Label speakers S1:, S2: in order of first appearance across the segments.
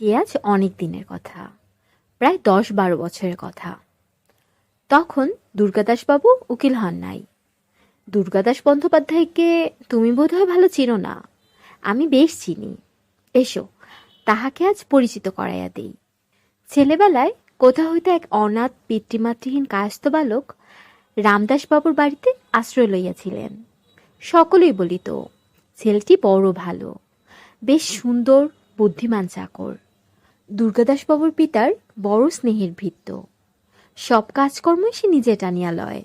S1: সে আজ অনেক দিনের কথা, প্রায় ১০-১২ বছরের কথা। তখন দুর্গাদাসবাবু উকিল হন নাই। দুর্গাদাস বন্দ্যোপাধ্যায়কে তুমি বোধহয় ভালো চিনো না। আমি বেশ চিনি। এসো, তাহাকে আজ পরিচিত করাইয়া দেই। ছেলেবেলায় কোথা হইতে এক অনাথ পিতৃমাতৃহীন কায়স্থ বালক রামদাসবাবুর বাড়িতে আশ্রয় লইয়াছিলেন। সকলেই বলিত ছেলেটি বড় ভালো, বেশ সুন্দর, বুদ্ধিমান চাকর। দুর্গাদাসবাবুর পিতার বড় স্নেহের ভৃত্য। সব কাজকর্মই সে নিজে টানিয়া লয়।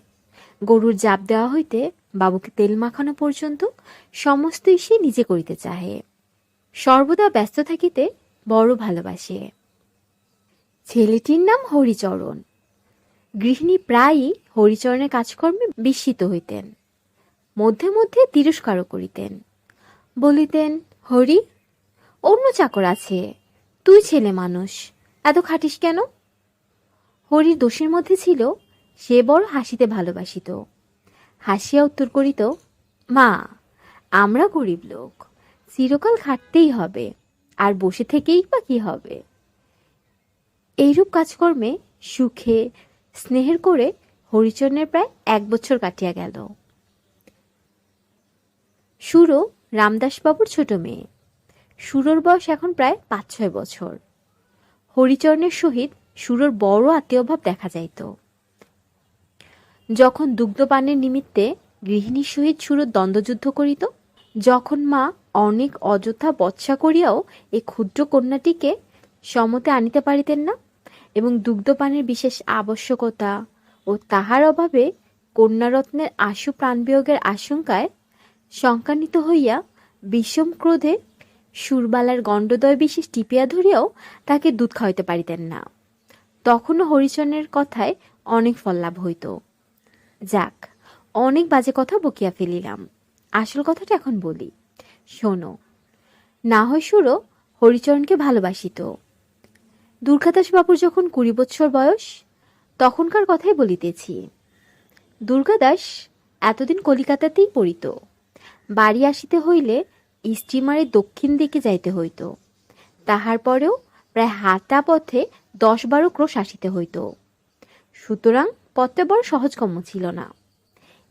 S1: গরুর জাপ দেওয়া হইতে বাবুকে তেল মাখানো পর্যন্ত সমস্তই সে নিজে করিতে চাহে। সর্বদা ব্যস্ত থাকিতে বড় ভালোবাসে। ছেলেটির নাম হরিচরণ। গৃহিণী প্রায়ই হরিচরণের কাজকর্মে বিস্মিত হইতেন, মধ্যে মধ্যে তিরস্কারও করিতেন। বলিতেন, হরি, অন্য চাকর আছে, তুই ছেলে মানুষ, এত খাটিস কেন? হরির দোষের মধ্যে ছিল সে বড় হাসিতে ভালোবাসিত। হাসিয়া উত্তর করিত, মা, আমরা গরিব লোক, চিরকাল খাটতেই হবে, আর বসে থেকেই বা কি হবে? এইরূপ কাজকর্মে সুখে স্নেহের করে হরিচরণের প্রায় ১ বছর কাটিয়া গেল। সুরো রামদাসবাবুর ছোট মেয়ে। সুরোর বয়স এখন প্রায় ৫-৬ বছর। হরিচরণের সহিত সুরোর বড় আত্মীয়ভাব দেখা যাইত। যখন দুগ্ধপানের নিমিত্তে গৃহিণীর সহিত সুরোর দ্বন্দ্বযুদ্ধ করিত, যখন মা অনেক অযথা বৎসা করিয়াও এই ক্ষুদ্র কন্যাটিকে সমতে আনিতে পারিতেন না, এবং দুগ্ধপানের বিশেষ আবশ্যকতা ও তাহার অভাবে কন্যারত্নের আশু প্রাণবিয়োগের আশঙ্কায় শঙ্কান্বিত হইয়া বিষম ক্রোধে সুরবালার গণ্ডদয় বিশেষ টিপিয়া ধরিয়াও তাকে দুধ খাওয়াইতে পারিতেন না, তখনও হরিচরণের কথায় অনেক ফল লাভ হইত। যাক, অনেক বাজে কথা বকিয়া ফেলিলাম, আসল কথাটা এখন বলি, শোনো। না হয় সুরো হরিচরণকে ভালোবাসিত। দুর্গাদাসবাবুর যখন ২০ বৎসর বয়স, তখনকার কথাই বলিতেছি। দুর্গাদাস এতদিন কলিকাতাতেই পড়িত। বাড়ি আসিতে হইলে স্টিমারে দক্ষিণ দিকে যাইতে হইত। তাহার পরেও প্রায় হাঁটা পথে ১০-১২ ক্রোশ আসিতে হইত। সুতরাং পথটা বড় সহজগম্য ছিল না।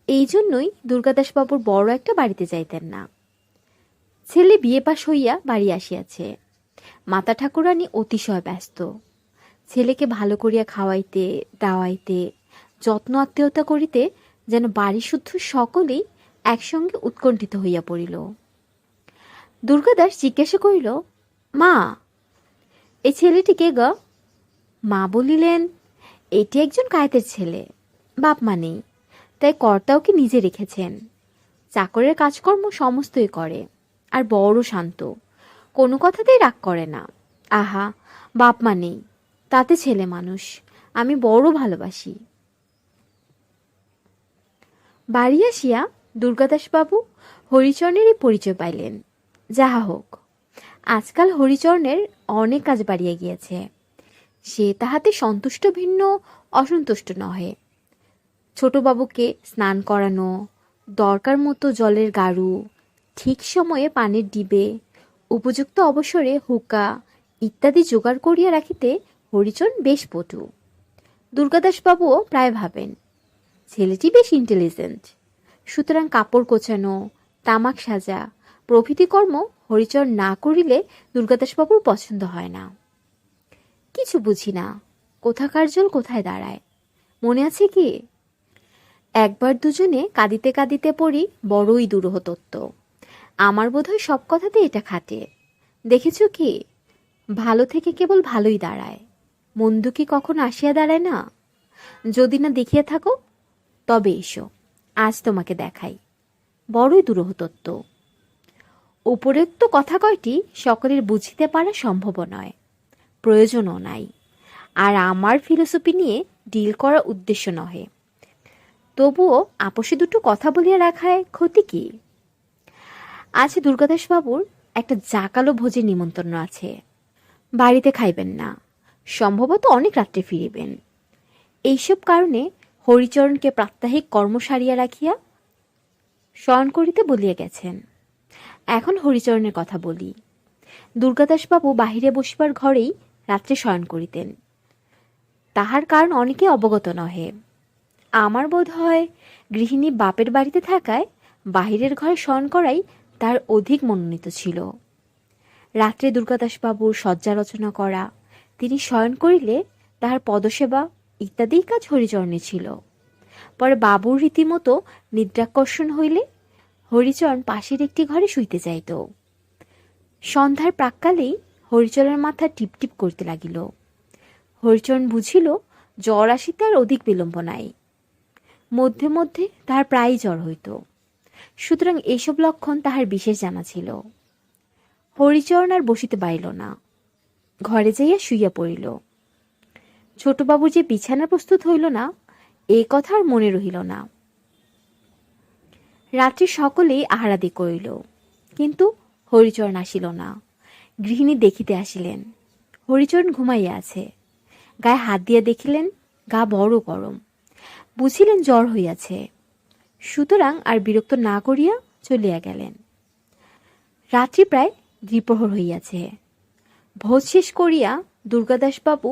S1: এই জন্যই দুর্গাদাসবাবুর বড় একটা বাড়িতে যাইতেন না। ছেলে বিয়ে পাশ হইয়া বাড়ি আসিয়াছে। মাতা ঠাকুরানী অতিশয় ব্যস্ত। ছেলেকে ভালো করিয়া খাওয়াইতে দাওয়াইতে, যত্ন আত্মীয়তা করিতে যেন বাড়ি শুদ্ধ সকলেই একসঙ্গে উৎকণ্ঠিত হইয়া পড়িল। দুর্গাদাস জিজ্ঞাসা করিল, মা, এই ছেলেটি কে গা? মা বলিলেন, এটি একজন কায়েতের ছেলে, বাপ মা নেই, তাই কর্তাও কি নিজে রেখেছেন। চাকরের কাজকর্ম সমস্তই করে, আর বড় শান্ত, কোনো কথাতেই রাগ করে না। আহা, বাপ মা নেই, তাতে ছেলে মানুষ, আমি বড় ভালোবাসি। বাড়ি আসিয়া দুর্গাদাসবাবু হরিচরণেরই পরিচয় পাইলেন। যাহা হোক, আজকাল হরিচরণের অনেক কাজ বাড়িয়া গিয়াছে। সে তাহাতে সন্তুষ্ট ভিন্ন অসন্তুষ্ট নহে। ছোটবাবুকে স্নান করানো, দরকার মতো জলের গাড়ু, ঠিক সময়ে পানির ডিবে, উপযুক্ত অবসরে হুকা ইত্যাদি জোগাড় করিয়া রাখিতে হরিচরণ বেশ পটু। দুর্গাদাসবাবুও প্রায় ভাবেন ছেলেটি বেশ ইন্টেলিজেন্ট। সুতরাং কাপড় কোচানো, তামাক সাজা প্রভৃতি কর্ম হরিচরণ না করিলে দুর্গাদাসবাবুর পছন্দ হয় না। কিছু বুঝি না, কোথাকার জল কোথায় দাঁড়ায়, মনে আছে কি? একবার দুজনে কাঁদিতে কাঁদিতে পড়ি বড়ই দুরূহ তত্ত্ব। আমার বোধহয় সব কথাতে এটা খাটে। দেখেছ কি, ভালো থেকে কেবল ভালোই দাঁড়ায়, মন্দ কি কখনো আসিয়া দাঁড়ায় না? যদি না দেখিয়া থাকো তবে এসো, আজ তোমাকে দেখাই। বড়ই দুরূহ তত্ত্ব। উপরোক্ত কথা কয়টি সকলের বুঝিতে পারা সম্ভব নয়, প্রয়োজনও নাই, আর আমার ফিলোসফি নিয়ে ডিল করার উদ্দেশ্য নহে। তবুও আপোষে দুটো কথা বলিয়া রাখায় ক্ষতি কি? আজ দুর্গাদাসবাবুর একটা জাকালো ভোজের নিমন্ত্রণ আছে। বাড়িতে খাইবেন না, সম্ভবত অনেক রাত্রে ফিরিবেন। এইসব কারণে হরিচরণকে প্রাত্যহিক কর্ম সারিয়া রাখিয়া শয়ন করিতে বলিয়া গেছেন। এখন হরিচরণের কথা বলি। দুর্গাদাসবাবু বাহিরে বসিবার ঘরেই রাত্রে শয়ন করিতেন। তাহার কারণ অনেকে অবগত নহে। আমার বোধ হয় গৃহিণী বাপের বাড়িতে থাকায় বাহিরের ঘরে শয়ন করাই তার অধিক মনোনীত ছিল। রাত্রে দুর্গাদাসবাবুর শয্যা রচনা করা, তিনি শয়ন করিলে তাহার পদসেবা ইত্যাদি কাজ হরিচরণে ছিল। পরে বাবুর রীতিমতো নিদ্রাকর্ষণ হইলে হরিচরণ পাশের একটি ঘরে শুইতে যাইত। সন্ধ্যার প্রাক্কালেই হরিচরণের মাথা টিপটিপ করতে লাগিল। হরিচরণ বুঝিল জ্বর আসিতে আর অধিক বিলম্ব নাই। মধ্যে মধ্যে তাহার প্রায়ই জ্বর হইত, সুতরাং এইসব লক্ষণ তাহার বিশেষ জানা ছিল। হরিচরণ আর বসিতে পারিল না, ঘরে যাইয়া শুইয়া পড়িল। ছোটবাবু যে বিছানা প্রস্তুত হইল না, এ কথা আর মনে রহিল না। রাত্রি সকলেই আহারাদি করিল, কিন্তু হরিচরণ আসিল না। গৃহিণী দেখিতে আসিলেন, হরিচরণ ঘুমাইয়া আছে। গায়ে হাত দিয়া দেখিলেন গা বড় গরম, বুঝিলেন জ্বর হইয়াছে। সুতরাং আর বিরক্ত না করিয়া চলিয়া গেলেন। রাত্রি প্রায় দ্বিপ্রহর হইয়াছে। ভোজ শেষ করিয়া দুর্গাদাসবাবু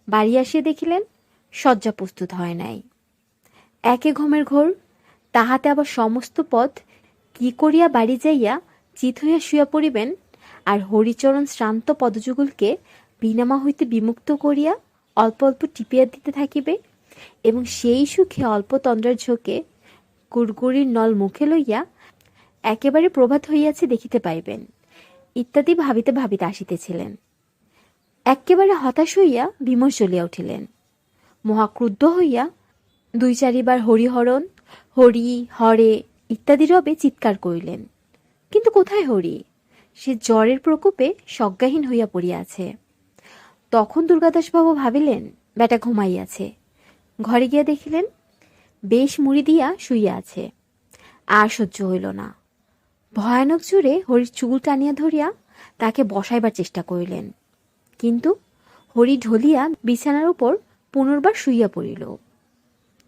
S1: বাড়ি আসিয়া দেখিলেন শয্যা প্রস্তুত হয় নাই। একে ঘুমের ঘোর, তাহাতে আবার সমস্ত পথ কি করিয়া বাড়ি যাইয়া চিত হইয়া শুইয়া পড়িবেন, আর হরিচরণ শ্রান্ত পদযুগলকে বিনামা হইতে বিমুক্ত করিয়া অল্প অল্প টিপিয়া দিতে থাকিবে, এবং সেই সুখে অল্প তন্দ্রার ঝোঁকে গুড়গুড়ির নল মুখে লইয়া একেবারে প্রভাত হইয়াছে দেখিতে পাইবেন, ইত্যাদি ভাবিতে ভাবিতে আসিতেছিলেন। একেবারে হতাশ হইয়া বিমর্ষ জ্বলিয়া উঠিলেন। মহাক্রুদ্ধ হইয়া দুই চারিবার হরিহরণ, হরি হরে ইত্যাদি রবে চিৎকার করিলেন। কিন্তু কোথায় হরি? সে জ্বরের প্রকোপে সজ্ঞাহীন হইয়া পড়িয়াছে। তখন দুর্গাদাসবাবু ভাবিলেন বেটা ঘুমাইয়াছে। ঘরে গিয়া দেখিলেন বেশ মুড়ি দিয়া শুইয়া আছে। আর সহ্য হইল না। ভয়ানক জোরে হরির চুল টানিয়া ধরিয়া তাকে বসাইবার চেষ্টা করিলেন, কিন্তু হরি ঢলিয়া বিছানার উপর পুনর্বার শুইয়া পড়িল।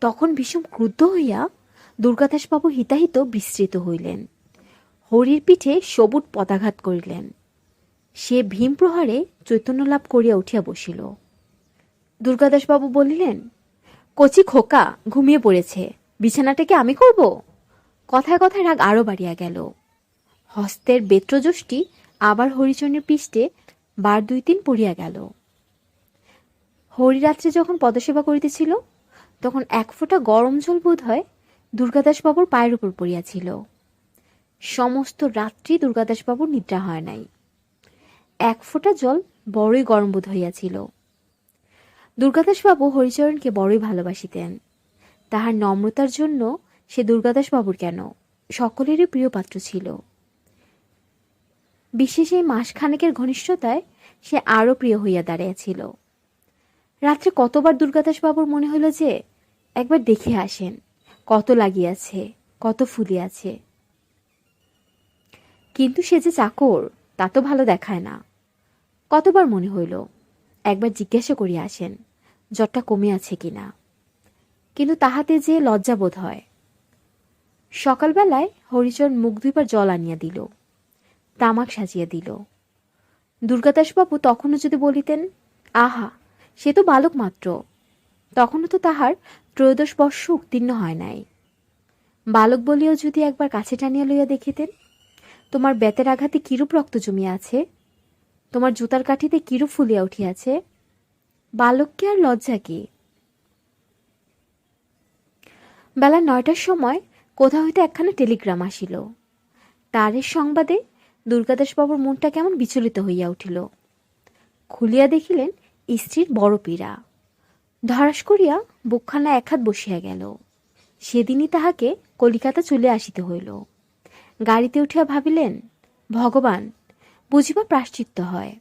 S1: তখন ভীষণ ক্রুদ্ধ হইয়া দুর্গাদাসবাবু হিতাহিত বিস্মৃত হইলেন। হরির পিঠে সবুট পদাঘাত করিলেন। সে ভীম প্রহারে চৈতন্য লাভ করিয়া উঠিয়া বসিল। দুর্গাদাসবাবু বলিলেন, কচি খোকা ঘুমিয়ে পড়েছে, বিছানাটাকে আমি করব? কথায় কথায় রাগ আরো বাড়িয়া গেল। হস্তের বেত্রযষ্টি আবার হরিচরণের পৃষ্ঠে বার দুই তিন পড়িয়া গেল। হরিরাত্রে যখন পদসেবা করিতেছিল, তখন এক ফোঁটা গরম জল বোধ হয় দুর্গাদাসবাবুর পায়ের উপর পড়িয়াছিল। সমস্ত রাত্রি দুর্গাদাসবাবুর নিদ্রা হয় নাই। এক ফোঁটা জল বড়ই গরম বোধ হইয়াছিল। দুর্গাদাসবাবু হরিচরণকে বড়ই ভালোবাসিতেন। তাহার নম্রতার জন্য সে দুর্গাদাসবাবুর কেন সকলেরই প্রিয় পাত্র ছিল। বিশেষ এই মাসখানেকের ঘনিষ্ঠতায় সে আরো প্রিয় হইয়া দাঁড়িয়েছিল। রাত্রে কতবার দুর্গাদাসবাবুর মনে হইল যে একবার দেখে আসেন, কত লাগিয়াছে, কত ফুলিয়াছে। কিন্তু সে যে চাকর, তা তো ভালো দেখায় না। কতবার মনে হইল একবার জিজ্ঞাসা করিয়া আসেন জ্বরটা কমিয়াছে কিনা, কিন্তু তাহাতে যে লজ্জা বোধ হয়। সকালবেলায় হরিচরণ মুখ ধুইবার জল আনিয়া দিল, তামাক সাজিয়া দিল। দুর্গাদাসবাবু তখনও যদি বলিতেন, আহা সে তো বালক মাত্র, তখনও তো তাহার 13 বর্ষ উত্তীর্ণ হয় নাই। বালক বলিয়াও যদি একবার কাছে টানিয়া লইয়া দেখিতেন, তোমার বেতের আঘাতে কিরূপ রক্ত জমিয়া আছে, তোমার জুতার কাঠিতে কিরূপ ফুলিয়া উঠিয়াছে, বালককে আর লজ্জা কি? বেলা 9টার সময় কোথা হইতে একখানা টেলিগ্রাম আসিল। তারের সংবাদে দুর্গাদাসবাবুর মনটা কেমন বিচলিত হইয়া উঠিল। খুলিয়া দেখিলেন স্ত্রীর বড় পীড়া। ধরাস করিয়া বুকখানা এক হাত বসিয়া গেল। সেদিনই তাহাকে কলিকাতা চলে আসিতে হইল। গাড়িতে উঠিয়া ভাবিলেন, ভগবান, বুঝিবা প্রায়শ্চিত্ত হয়।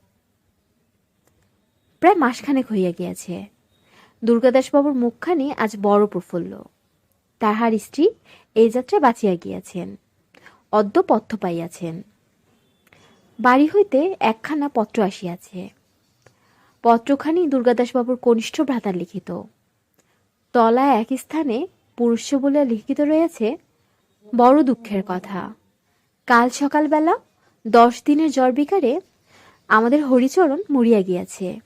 S1: প্রায় মাসখানেক হইয়া গিয়াছে। দুর্গাদাসবাবুর মুখখানি আজ বড় প্রফুল্ল। তাহার স্ত্রী এই যাত্রায় বাঁচিয়া গিয়াছেন, অদ্য পথ্য পাইয়াছেন। বাড়ি হইতে একখানা পত্র আসিয়াছে। পত্রখানি দুর্গাদাসবাবুর কনিষ্ঠ ভ্রাতার লিখিত। তলায় এক স্থানে পুরুষ বলিয়া লিখিত রয়েছে, বড় দুঃখের কথা, কাল সকালবেলা 10 দিনের জ্বর বিকারে আমাদের হরিচরণ মরিয়া গিয়াছে।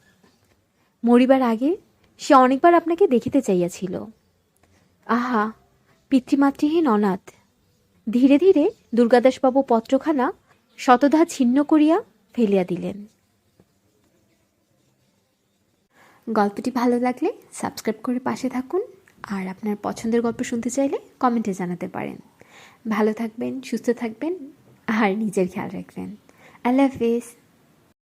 S1: মরিবার আগে সে অনেকবার আপনাকে দেখিতে চাইয়াছিল। আহা, পিতৃমাতৃহীন অনাথ। ধীরে ধীরে দুর্গাদাসবাবু পত্রখানা শতধা ছিন্ন করিয়া ফেলিয়া দিলেন। গল্পটি ভালো লাগলে সাবস্ক্রাইব করে পাশে থাকুন, আর আপনার পছন্দের গল্প শুনতে চাইলে কমেন্টে জানাতে পারেন। ভালো থাকবেন, সুস্থ থাকবেন, আর নিজের খেয়াল রাখবেন। আল্লাহ হাফেজ।